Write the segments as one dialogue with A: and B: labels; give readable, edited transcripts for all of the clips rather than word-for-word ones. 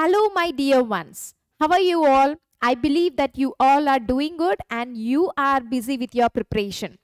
A: Hello, my dear ones. How are you all? I believe that you all are doing good and you are busy with your preparation.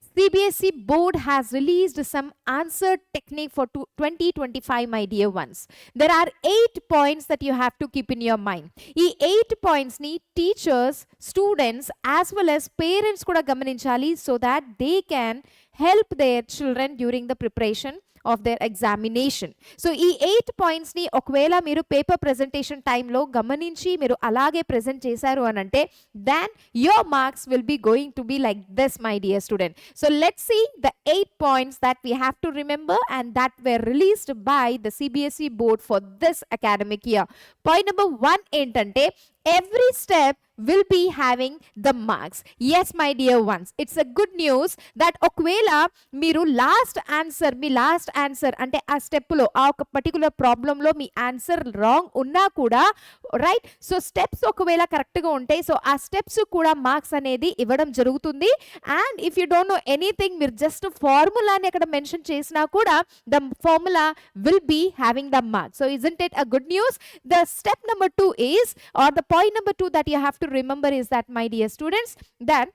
A: CBSE board has released some answer technique for 2025, my dear ones. There are 8 points that you have to keep in your mind. ఈ 8 points ని teachers, students as well as parents కూడా గమనించాలి so that they can help their children during the preparation of their examination. So ఈ 8 points ని ఒకవేళ మీరు paper presentation టైంలో గమనించి మీరు అలాగే ప్రెజెంట్ చేశారు అని అంటే then your marks will be going to be like this, my dear student. So let's see the 8 points that we have to remember and that were released by the CBSE board for this academic year. Point number 1 ఏంటంటే every step will be having the marks. Yes, my dear ones, it's a good news that ఒకవేళ మీరు last answer అంటే ఆ స్టెప్లో ఆ ఒక particular ప్రాబ్లంలో మీ answer wrong ఉన్నా కూడా రైట్, సో స్టెప్స్ ఒకవేళ కరెక్ట్గా ఉంటాయి, సో ఆ స్టెప్స్ కూడా మార్క్స్ అనేది ఇవ్వడం జరుగుతుంది. And if you don't know anything, మీరు జస్ట్ ఫార్ములాని అక్కడ మెన్షన్ చేసినా కూడా the formula will be having the marks. So isn't it a good news? The step number 2 is or the point number 2 that you have to remember is that, my dear students, that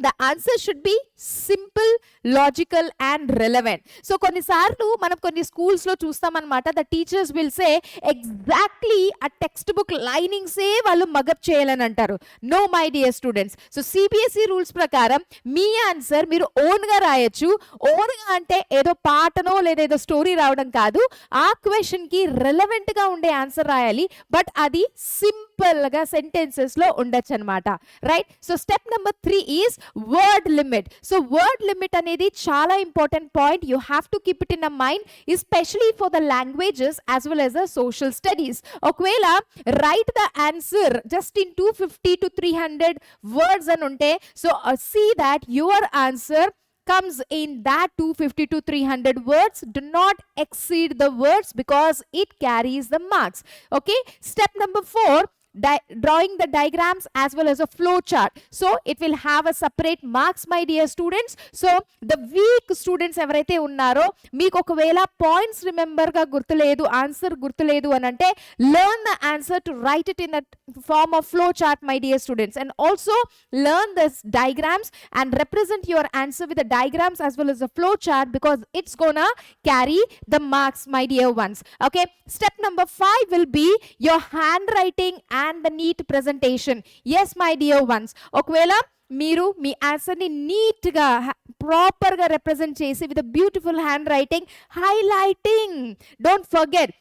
A: the answer should be simple, logical and relevant. So కొన్నిసార్లు మనం కొన్ని స్కూల్స్లో చూస్తామన్నమాట, the teachers will say exactly ఆ textbook లైనింగ్సే వాళ్ళు mug up చేయాలని అంటారు. No, my dear students, so CBSE rules ప్రకారం మీ ఆన్సర్ మీరు ఓన్గా రాయొచ్చు. ఓన్గా అంటే ఏదో పాటనో లేదా ఏదో స్టోరీ రావడం కాదు, ఆ క్వశ్చన్కి రెలవెంట్గా ఉండే ఆన్సర్ రాయాలి, బట్ అది సింపుల్గా సెంటెన్సెస్లో ఉండొచ్చు అనమాట. Right, so step number 3 is word limit. So word limit అనేది చాలా important point. You have to keep it in a mind, especially for the languages as well as the social studies. ఒకవేళ write the answer just in 250 to 300 words అని ఉంటే, so see that your answer comes in that 250 to 300 words. Do not exceed the words because it carries the marks. Okay, step number 4, drawing the diagrams as well as a flow chart. So it will have a separate marks, my dear students. So the weak students ఎవరైతే ఉన్నారో, మీకు ఒకవేళ points remember గా గుర్తులేదు, answer గుర్తులేదు అని అంటే, learn the answer to write it in the form of flow chart, my dear students, and also learn this diagrams and represent your answer with the diagrams as well as the flow chart because it's gonna carry the marks, my dear ones. Okay, step number 5 will be your handwriting and the neat presentation. Yes, my dear ones, ఒకవేళ మీరు మీ ఆన్సర్ని నీట్గా ప్రాపర్గా represent చేసి with beautiful hand writing, highlighting, don't forget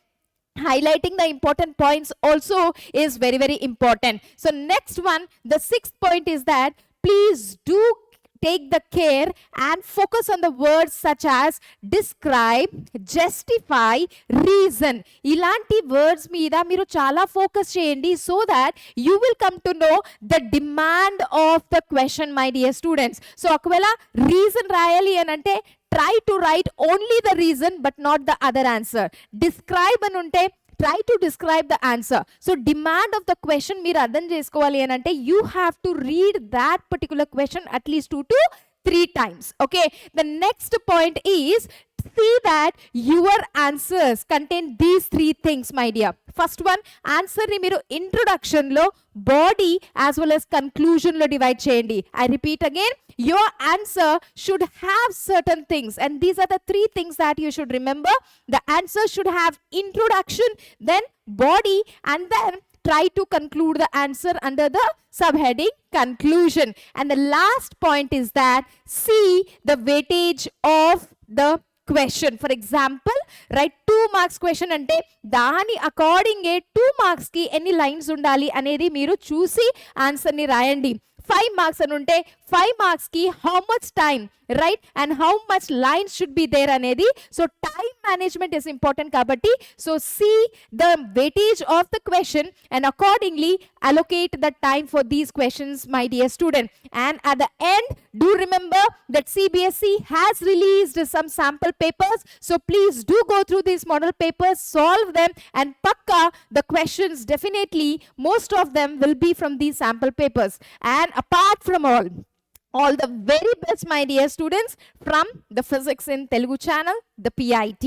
A: highlighting the important points also is very, very important. So next one, the 6th point is that please do take the care and focus on the words such as describe, justify, reason. ఇలాంటి words మీద మీరు చాలా focus చేయండి so that you will come to know the demand of the question, my dear students. So ఒకవేళ reason రాయాలి అని అంటే try to write only the reason but not the other answer. Describe అని ఉంటే try to describe the answer. So demand of the question మీరు అర్థం చేసుకోవాలి అని అంటే you have to read that particular question at least 2 to 3 times. Okay, the next point is see that your answers contain these 3 things, my dear. First one, answer ni మీరు introduction లో, body as well as conclusion లో divide చేయండి. I repeat again, your answer should have certain things and these are the 3 things that you should remember. The answer should have introduction, then body, and then try to conclude the answer under the subheading conclusion. And the last point is that see the weightage of the question. For example, right, 2 marks question అంటే దాని అకార్డింగే 2 marks కి ఎన్ని lines ఉండాలి అనేది మీరు చూసి ఆన్సర్ని రాయండి. 5 marks అని ఉంటే 5 marks కి how much time, right, and how much lines should be there అనేది. So time management is important kabatti. So see the weightage of the question and accordingly allocate the time for these questions, my dear student. And at the end, do remember that CBSE has released some sample papers. So please do go through these model papers, solve them, and pakka the questions definitely most of them will be from these sample papers. And apart from all the very best, my dear students, from the Physics in Telugu channel, the PIT.